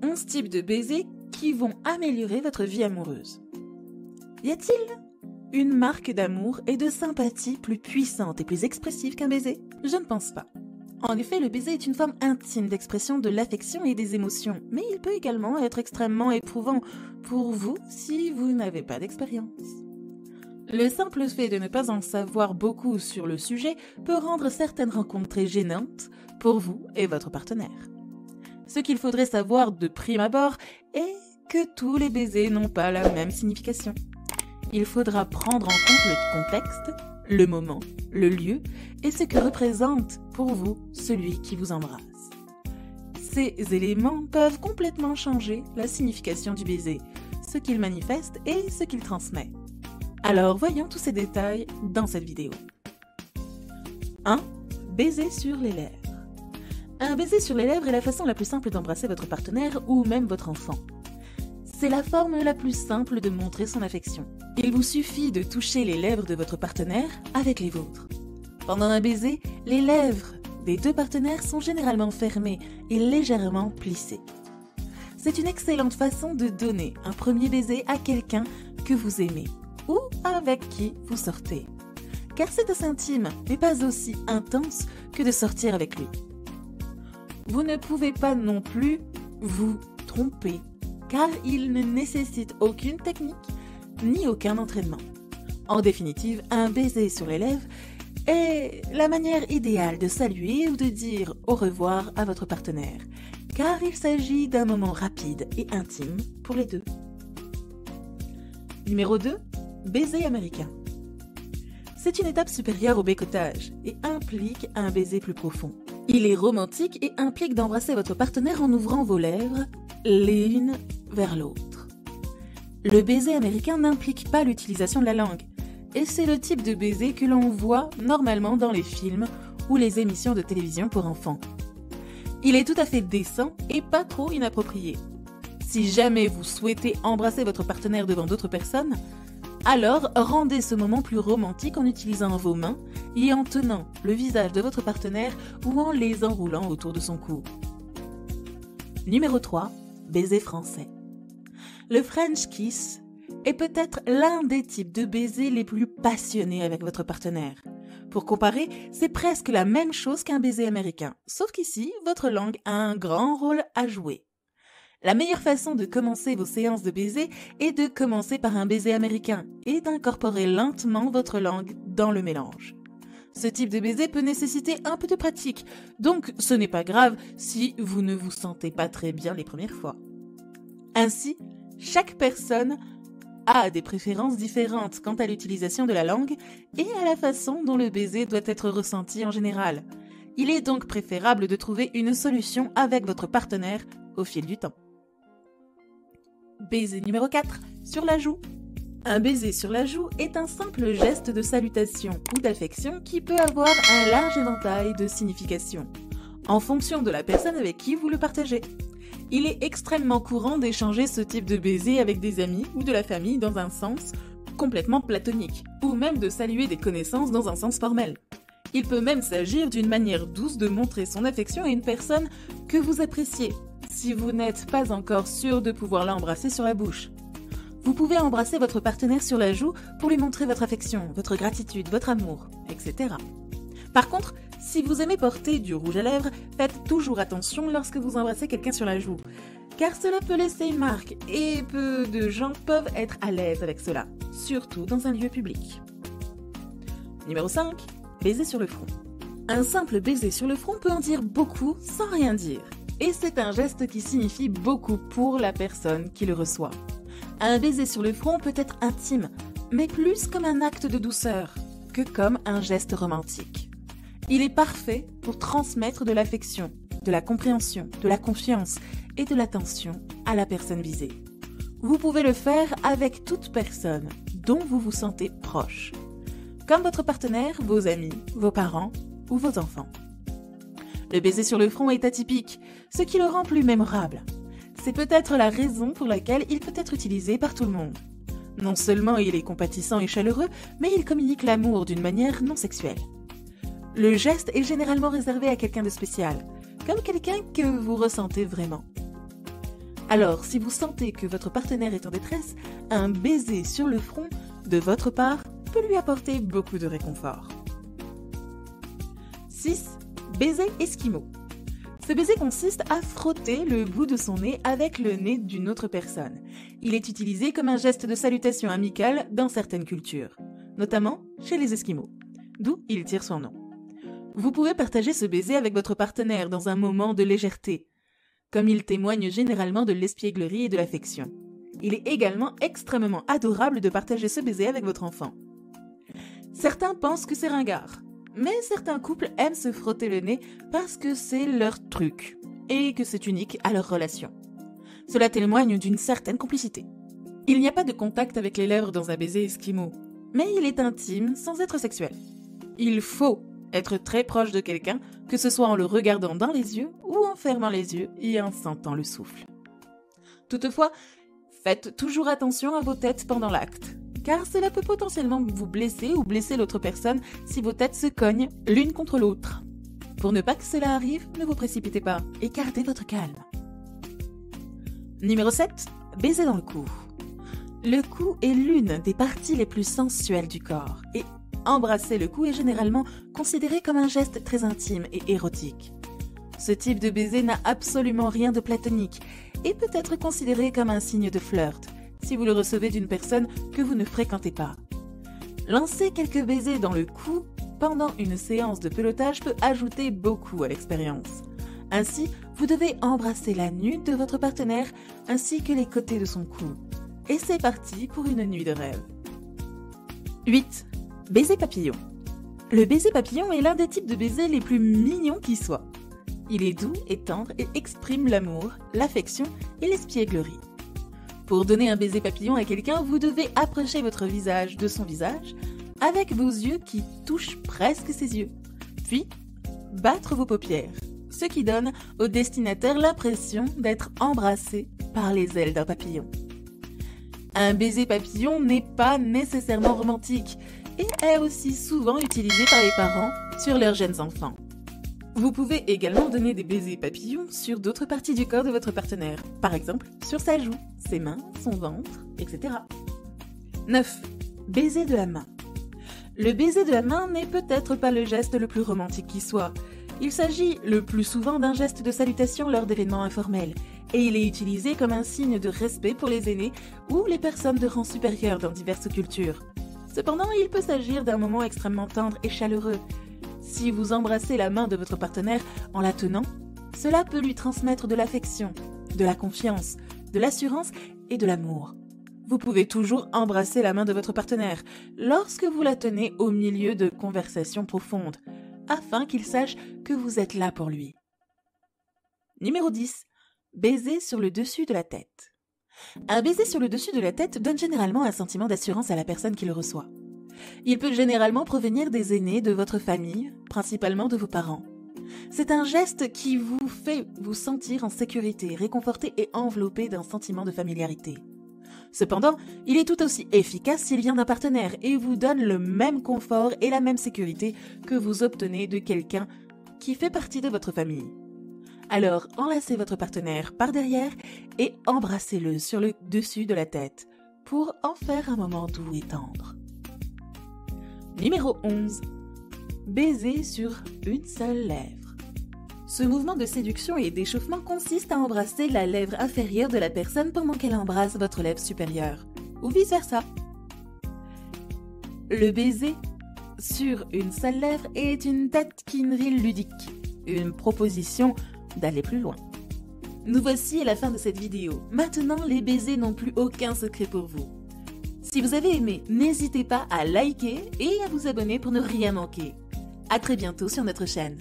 11 types de baisers qui vont améliorer votre vie amoureuse. Y a-t-il une marque d'amour et de sympathie plus puissante et plus expressive qu'un baiser? Je ne pense pas. En effet, le baiser est une forme intime d'expression de l'affection et des émotions, mais il peut également être extrêmement éprouvant pour vous si vous n'avez pas d'expérience. Le simple fait de ne pas en savoir beaucoup sur le sujet peut rendre certaines rencontres très gênantes pour vous et votre partenaire. Ce qu'il faudrait savoir de prime abord est que tous les baisers n'ont pas la même signification. Il faudra prendre en compte le contexte, le moment, le lieu et ce que représente pour vous celui qui vous embrasse. Ces éléments peuvent complètement changer la signification du baiser, ce qu'il manifeste et ce qu'il transmet. Alors voyons tous ces détails dans cette vidéo. 1. Baiser sur les lèvres. Un baiser sur les lèvres est la façon la plus simple d'embrasser votre partenaire ou même votre enfant. C'est la forme la plus simple de montrer son affection. Il vous suffit de toucher les lèvres de votre partenaire avec les vôtres. Pendant un baiser, les lèvres des deux partenaires sont généralement fermées et légèrement plissées. C'est une excellente façon de donner un premier baiser à quelqu'un que vous aimez ou avec qui vous sortez. Car c'est assez intime, mais pas aussi intense que de sortir avec lui. Vous ne pouvez pas non plus vous tromper, car il ne nécessite aucune technique ni aucun entraînement. En définitive, un baiser sur les lèvres est la manière idéale de saluer ou de dire au revoir à votre partenaire, car il s'agit d'un moment rapide et intime pour les deux. Numéro 2. Baiser américain. C'est une étape supérieure au bécotage et implique un baiser plus profond. Il est romantique et implique d'embrasser votre partenaire en ouvrant vos lèvres l'une vers l'autre. Le baiser américain n'implique pas l'utilisation de la langue, et c'est le type de baiser que l'on voit normalement dans les films ou les émissions de télévision pour enfants. Il est tout à fait décent et pas trop inapproprié. Si jamais vous souhaitez embrasser votre partenaire devant d'autres personnes, alors rendez ce moment plus romantique en utilisant vos mains et en tenant le visage de votre partenaire ou en les enroulant autour de son cou. Numéro 3. Baiser français. Le French kiss est peut-être l'un des types de baisers les plus passionnés avec votre partenaire. Pour comparer, c'est presque la même chose qu'un baiser américain, sauf qu'ici, votre langue a un grand rôle à jouer. La meilleure façon de commencer vos séances de baiser est de commencer par un baiser américain et d'incorporer lentement votre langue dans le mélange. Ce type de baiser peut nécessiter un peu de pratique, donc ce n'est pas grave si vous ne vous sentez pas très bien les premières fois. Ainsi, chaque personne a des préférences différentes quant à l'utilisation de la langue et à la façon dont le baiser doit être ressenti en général. Il est donc préférable de trouver une solution avec votre partenaire au fil du temps. Baiser numéro 4, sur la joue. Un baiser sur la joue est un simple geste de salutation ou d'affection qui peut avoir un large éventail de significations, en fonction de la personne avec qui vous le partagez. Il est extrêmement courant d'échanger ce type de baiser avec des amis ou de la famille dans un sens complètement platonique, ou même de saluer des connaissances dans un sens formel. Il peut même s'agir d'une manière douce de montrer son affection à une personne que vous appréciez, si vous n'êtes pas encore sûr de pouvoir l'embrasser sur la bouche. Vous pouvez embrasser votre partenaire sur la joue pour lui montrer votre affection, votre gratitude, votre amour, etc. Par contre, si vous aimez porter du rouge à lèvres, faites toujours attention lorsque vous embrassez quelqu'un sur la joue, car cela peut laisser une marque et peu de gens peuvent être à l'aise avec cela, surtout dans un lieu public. Numéro 5. Baiser sur le front. Un simple baiser sur le front peut en dire beaucoup sans rien dire, et c'est un geste qui signifie beaucoup pour la personne qui le reçoit. Un baiser sur le front peut être intime, mais plus comme un acte de douceur que comme un geste romantique. Il est parfait pour transmettre de l'affection, de la compréhension, de la confiance et de l'attention à la personne visée. Vous pouvez le faire avec toute personne dont vous vous sentez proche, comme votre partenaire, vos amis, vos parents ou vos enfants. Le baiser sur le front est atypique, ce qui le rend plus mémorable. C'est peut-être la raison pour laquelle il peut être utilisé par tout le monde. Non seulement il est compatissant et chaleureux, mais il communique l'amour d'une manière non sexuelle. Le geste est généralement réservé à quelqu'un de spécial, comme quelqu'un que vous ressentez vraiment. Alors, si vous sentez que votre partenaire est en détresse, un baiser sur le front de votre part peut lui apporter beaucoup de réconfort. 6. Baiser esquimau. Ce baiser consiste à frotter le bout de son nez avec le nez d'une autre personne. Il est utilisé comme un geste de salutation amicale dans certaines cultures, notamment chez les Esquimaux, d'où il tire son nom. Vous pouvez partager ce baiser avec votre partenaire dans un moment de légèreté, comme il témoigne généralement de l'espièglerie et de l'affection. Il est également extrêmement adorable de partager ce baiser avec votre enfant. Certains pensent que c'est ringard, mais certains couples aiment se frotter le nez parce que c'est leur truc et que c'est unique à leur relation. Cela témoigne d'une certaine complicité. Il n'y a pas de contact avec les lèvres dans un baiser esquimau, mais il est intime sans être sexuel. Il faut être très proche de quelqu'un, que ce soit en le regardant dans les yeux ou en fermant les yeux et en sentant le souffle. Toutefois, faites toujours attention à vos têtes pendant l'acte, car cela peut potentiellement vous blesser ou blesser l'autre personne si vos têtes se cognent l'une contre l'autre. Pour ne pas que cela arrive, ne vous précipitez pas et gardez votre calme. Numéro 7. Baiser dans le cou. Le cou est l'une des parties les plus sensuelles du corps et embrasser le cou est généralement considéré comme un geste très intime et érotique. Ce type de baiser n'a absolument rien de platonique et peut être considéré comme un signe de flirt si vous le recevez d'une personne que vous ne fréquentez pas. Lancer quelques baisers dans le cou pendant une séance de pelotage peut ajouter beaucoup à l'expérience. Ainsi, vous devez embrasser la nuque de votre partenaire ainsi que les côtés de son cou. Et c'est parti pour une nuit de rêve. 8. Baiser papillon. Le baiser papillon est l'un des types de baisers les plus mignons qui soient. Il est doux et tendre et exprime l'amour, l'affection et l'espièglerie. Pour donner un baiser papillon à quelqu'un, vous devez approcher votre visage de son visage avec vos yeux qui touchent presque ses yeux, puis battre vos paupières, ce qui donne au destinataire l'impression d'être embrassé par les ailes d'un papillon. Un baiser papillon n'est pas nécessairement romantique et est aussi souvent utilisé par les parents sur leurs jeunes enfants. Vous pouvez également donner des baisers papillons sur d'autres parties du corps de votre partenaire, par exemple sur sa joue, ses mains, son ventre, etc. 9. Baiser de la main. Le baiser de la main n'est peut-être pas le geste le plus romantique qui soit. Il s'agit le plus souvent d'un geste de salutation lors d'événements informels, et il est utilisé comme un signe de respect pour les aînés ou les personnes de rang supérieur dans diverses cultures. Cependant, il peut s'agir d'un moment extrêmement tendre et chaleureux. Si vous embrassez la main de votre partenaire en la tenant, cela peut lui transmettre de l'affection, de la confiance, de l'assurance et de l'amour. Vous pouvez toujours embrasser la main de votre partenaire lorsque vous la tenez au milieu de conversations profondes, afin qu'il sache que vous êtes là pour lui. Numéro 10. Baiser sur le dessus de la tête. Un baiser sur le dessus de la tête donne généralement un sentiment d'assurance à la personne qui le reçoit. Il peut généralement provenir des aînés de votre famille, principalement de vos parents. C'est un geste qui vous fait vous sentir en sécurité, réconforté et enveloppé d'un sentiment de familiarité. Cependant, il est tout aussi efficace s'il vient d'un partenaire et vous donne le même confort et la même sécurité que vous obtenez de quelqu'un qui fait partie de votre famille. Alors, enlacez votre partenaire par derrière et embrassez-le sur le dessus de la tête pour en faire un moment doux et tendre. Numéro 11. Baiser sur une seule lèvre. Ce mouvement de séduction et d'échauffement consiste à embrasser la lèvre inférieure de la personne pendant qu'elle embrasse votre lèvre supérieure, ou vice-versa. Le baiser sur une seule lèvre est une taquinerie ludique, une proposition d'aller plus loin. Nous voici à la fin de cette vidéo. Maintenant, les baisers n'ont plus aucun secret pour vous. Si vous avez aimé, n'hésitez pas à liker et à vous abonner pour ne rien manquer. À très bientôt sur notre chaîne.